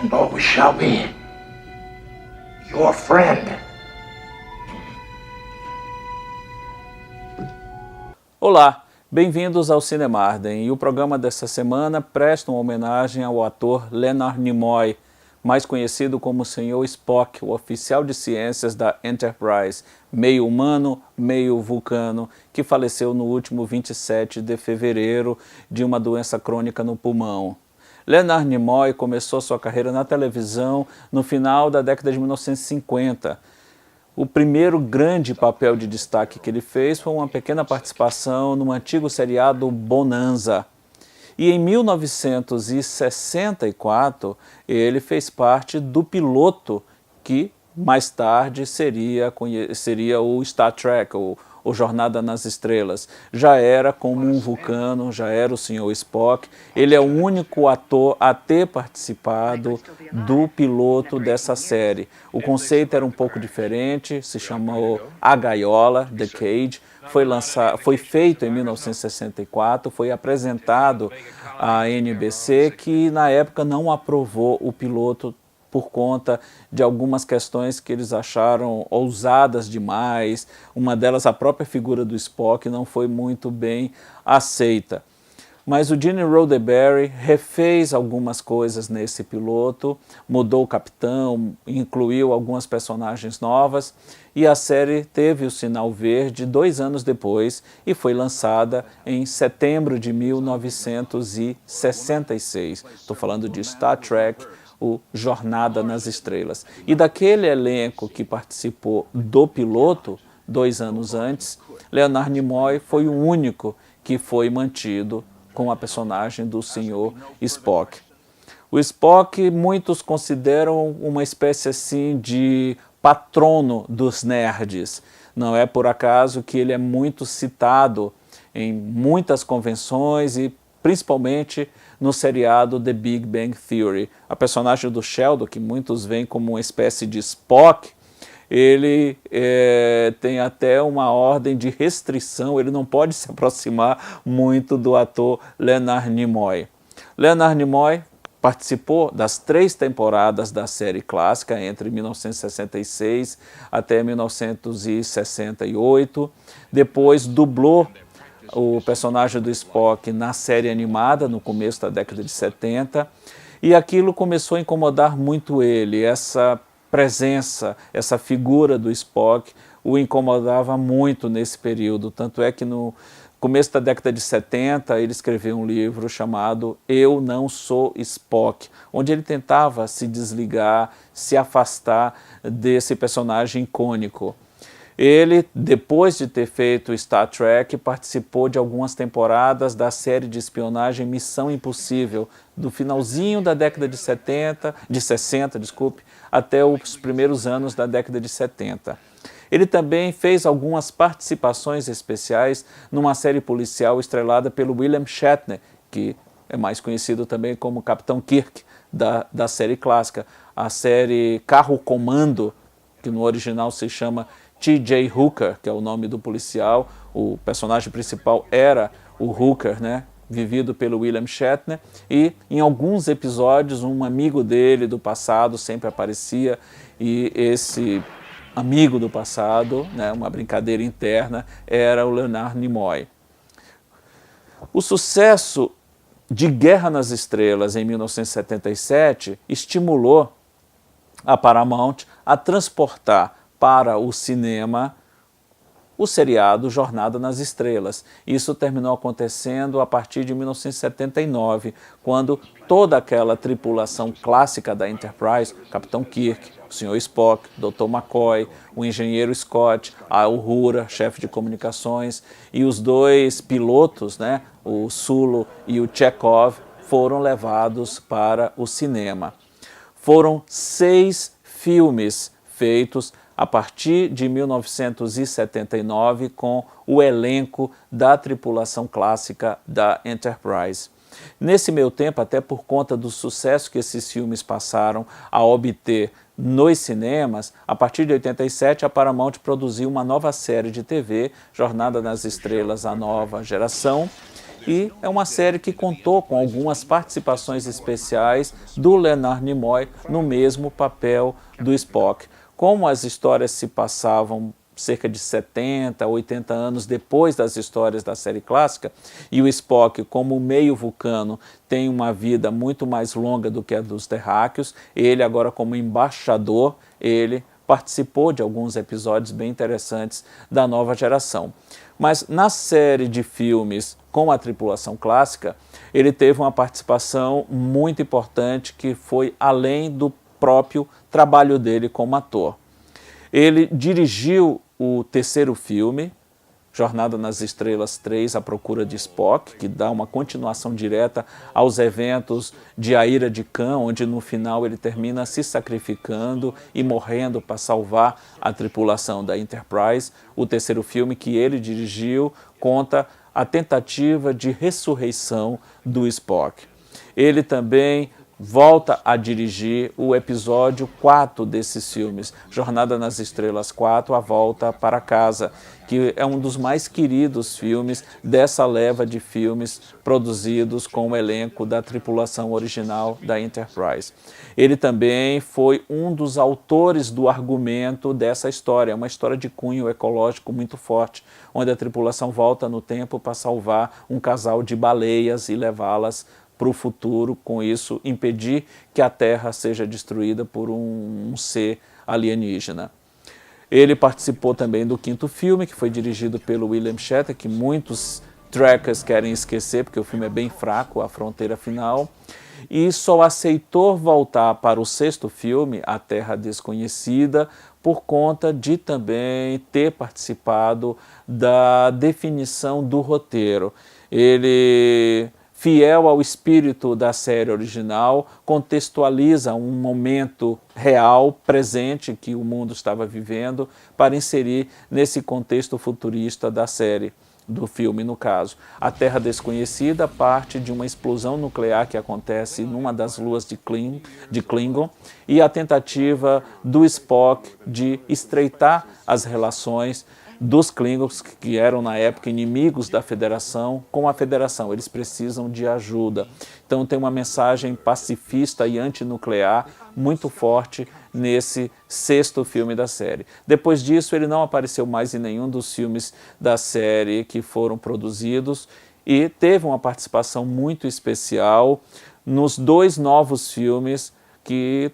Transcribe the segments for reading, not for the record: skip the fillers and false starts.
and always shall be, your friend. Olá, bem-vindos ao Cinemarden, e o programa dessa semana presta uma homenagem ao ator Leonard Nimoy, mais conhecido como Sr. Spock, o oficial de ciências da Enterprise, meio humano, meio vulcano, que faleceu no último 27 de fevereiro de uma doença crônica no pulmão. Leonard Nimoy começou sua carreira na televisão no final da década de 1950. O primeiro grande papel de destaque que ele fez foi uma pequena participação no antigo seriado Bonanza. E em 1964, ele fez parte do piloto que mais tarde seria o Star Trek, ou Jornada nas Estrelas. Já era como um vulcano, já era o Sr. Spock. Ele é o único ator a ter participado do piloto dessa série. O conceito era um pouco diferente, se chamou A Gaiola, The Cage. Foi feito em 1964, foi apresentado à NBC, que na época não aprovou o piloto por conta de algumas questões que eles acharam ousadas demais. Uma delas, a própria figura do Spock, não foi muito bem aceita. Mas o Gene Roddenberry refez algumas coisas nesse piloto, mudou o capitão, incluiu algumas personagens novas, e a série teve o sinal verde 2 anos depois e foi lançada em setembro de 1966. Estou falando de Star Trek, o Jornada nas Estrelas. E daquele elenco que participou do piloto, 2 anos antes, Leonard Nimoy foi o único que foi mantido com a personagem do Sr. Spock. O Spock, muitos consideram uma espécie assim de patrono dos nerds. Não é por acaso que ele é muito citado em muitas convenções e principalmente no seriado The Big Bang Theory. A personagem do Sheldon, que muitos veem como uma espécie de Spock, ele tem até uma ordem de restrição, ele não pode se aproximar muito do ator Leonard Nimoy. Leonard Nimoy participou das 3 temporadas da série clássica, entre 1966 até 1968, depois dublou o personagem do Spock na série animada, no começo da década de 70, e aquilo começou a incomodar muito ele, essa presença, essa figura do Spock o incomodava muito nesse período, tanto é que no começo da década de 70 ele escreveu um livro chamado Eu Não Sou Spock, onde ele tentava se desligar, se afastar desse personagem icônico. Ele, depois de ter feito Star Trek, participou de algumas temporadas da série de espionagem Missão Impossível, do finalzinho da década de 60, até os primeiros anos da década de 70. Ele também fez algumas participações especiais numa série policial estrelada pelo William Shatner, que é mais conhecido também como Capitão Kirk, da série clássica. A série Carro Comando, que no original se chama T.J. Hooker, que é o nome do policial. O personagem principal era o Hooker, né, vivido pelo William Shatner, e em alguns episódios um amigo dele do passado sempre aparecia, e esse amigo do passado, né, uma brincadeira interna, era o Leonard Nimoy. O sucesso de Guerra nas Estrelas em 1977 estimulou a Paramount a transportar para o cinema o seriado Jornada nas Estrelas. Isso terminou acontecendo a partir de 1979, quando toda aquela tripulação clássica da Enterprise, Capitão Kirk, o Sr. Spock, Dr. McCoy, o engenheiro Scott, a Uhura, chefe de comunicações, e os 2 pilotos, né, o Sulu e o Chekhov, foram levados para o cinema. Foram 6 filmes feitos a partir de 1979 com o elenco da tripulação clássica da Enterprise. Nesse meio tempo, até por conta do sucesso que esses filmes passaram a obter nos cinemas, a partir de 87 a Paramount produziu uma nova série de TV, Jornada nas Estrelas, a Nova Geração, E é uma série que contou com algumas participações especiais do Leonard Nimoy no mesmo papel do Spock. Como as histórias se passavam cerca de 70, 80 anos depois das histórias da série clássica, e o Spock, como meio vulcano, tem uma vida muito mais longa do que a dos terráqueos, ele agora como embaixador, ele participou de alguns episódios bem interessantes da nova geração. Mas na série de filmes com a tripulação clássica, ele teve uma participação muito importante que foi além do próprio trabalho dele como ator. Ele dirigiu o terceiro filme, Jornada nas Estrelas 3, A Procura de Spock, que dá uma continuação direta aos eventos de A Ira de Khan, onde no final ele termina se sacrificando e morrendo para salvar a tripulação da Enterprise. O terceiro filme que ele dirigiu conta a tentativa de ressurreição do Spock. Ele também volta a dirigir o episódio 4 desses filmes, Jornada nas Estrelas 4, A Volta para Casa, que é um dos mais queridos filmes dessa leva de filmes produzidos com o elenco da tripulação original da Enterprise. Ele também foi um dos autores do argumento dessa história, uma história de cunho ecológico muito forte, onde a tripulação volta no tempo para salvar um casal de baleias e levá-las para o futuro, com isso impedir que a Terra seja destruída por um ser alienígena. Ele participou também do quinto filme, que foi dirigido pelo William Shatner, que muitos trackers querem esquecer, porque o filme é bem fraco, A Fronteira Final, e só aceitou voltar para o sexto filme, A Terra Desconhecida, por conta de também ter participado da definição do roteiro. Ele, fiel ao espírito da série original, contextualiza um momento real, presente, que o mundo estava vivendo, para inserir nesse contexto futurista da série, do filme no caso. A Terra Desconhecida parte de uma explosão nuclear que acontece numa das luas de Klingon, e a tentativa do Spock de estreitar as relações dos Klingons, que eram na época inimigos da Federação, com a Federação. Eles precisam de ajuda. Então tem uma mensagem pacifista e antinuclear muito forte nesse sexto filme da série. Depois disso, ele não apareceu mais em nenhum dos filmes da série que foram produzidos e teve uma participação muito especial nos dois novos filmes que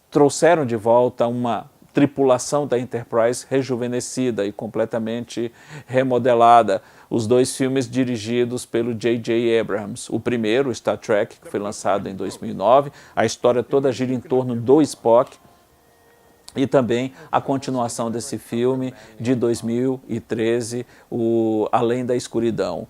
trouxeram de volta uma tripulação da Enterprise rejuvenescida e completamente remodelada. Os dois filmes dirigidos pelo J.J. Abrams. O primeiro, Star Trek, que foi lançado em 2009. A história toda gira em torno do Spock. E também a continuação desse filme de 2013, o Além da Escuridão.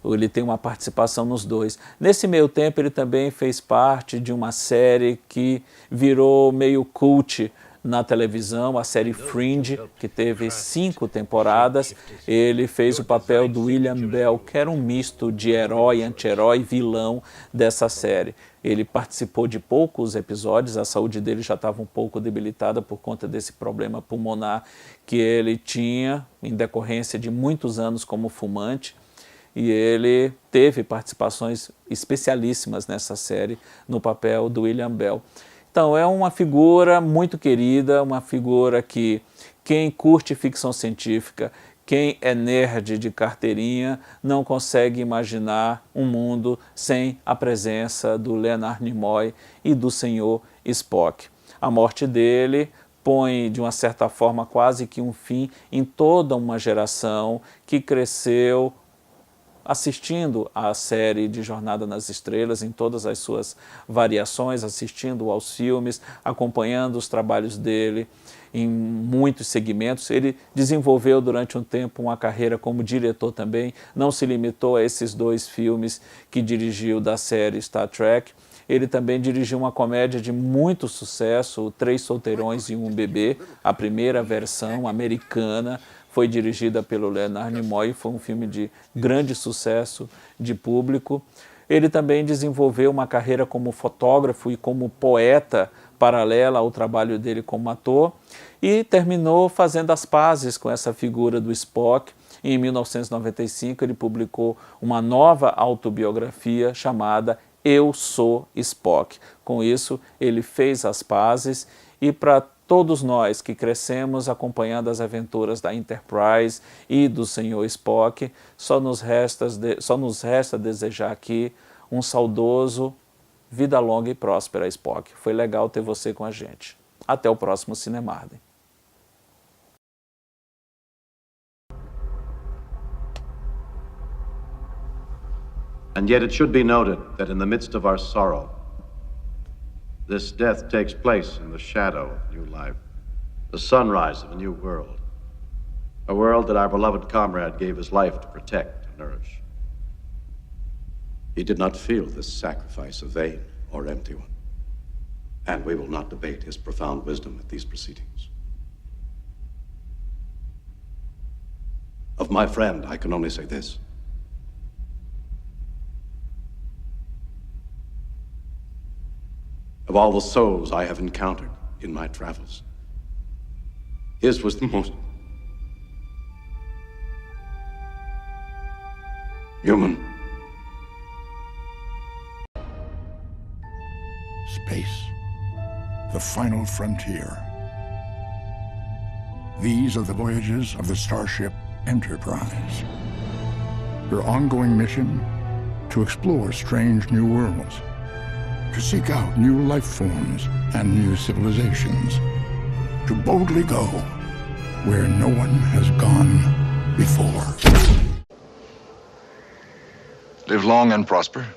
Ele tem uma participação nos dois. Nesse meio tempo, ele também fez parte de uma série que virou meio cult na televisão, a série Fringe, que teve 5 temporadas. Ele fez o papel do William Bell, que era um misto de herói, anti-herói, vilão dessa série. Ele participou de poucos episódios, a saúde dele já estava um pouco debilitada por conta desse problema pulmonar que ele tinha, em decorrência de muitos anos como fumante, e ele teve participações especialíssimas nessa série, no papel do William Bell. Então é uma figura muito querida, uma figura que quem curte ficção científica, quem é nerd de carteirinha, não consegue imaginar um mundo sem a presença do Leonard Nimoy e do Sr. Spock. A morte dele põe, de uma certa forma, quase que um fim em toda uma geração que cresceu assistindo à série de Jornada nas Estrelas em todas as suas variações, assistindo aos filmes, acompanhando os trabalhos dele em muitos segmentos. Ele desenvolveu durante um tempo uma carreira como diretor também, não se limitou a esses 2 filmes que dirigiu da série Star Trek. Ele também dirigiu uma comédia de muito sucesso, Três Solteirões e um Bebê, a primeira versão americana, foi dirigida pelo Leonard Nimoy, foi um filme de grande sucesso de público. Ele também desenvolveu uma carreira como fotógrafo e como poeta paralela ao trabalho dele como ator e terminou fazendo as pazes com essa figura do Spock E em 1995 ele publicou uma nova autobiografia chamada Eu Sou Spock. Com isso, ele fez as pazes e para todos nós que crescemos acompanhando as aventuras da Enterprise e do Sr. Spock, só nos resta desejar aqui um saudoso vida longa e próspera, Spock. Foi legal ter você com a gente. Até o próximo Cinemarden. And yet it should be noted that in the midst of our sorrow, this death takes place in the shadow of new life, the sunrise of a new world, a world that our beloved comrade gave his life to protect and nourish. He did not feel this sacrifice a vain or empty one, and we will not debate his profound wisdom at these proceedings. Of my friend, I can only say this. Of all the souls I have encountered in my travels, his was the most human. Space, the final frontier. These are the voyages of the Starship Enterprise. Her ongoing mission, to explore strange new worlds, to seek out new life forms and new civilizations, to boldly go where no one has gone before. Live long and prosper.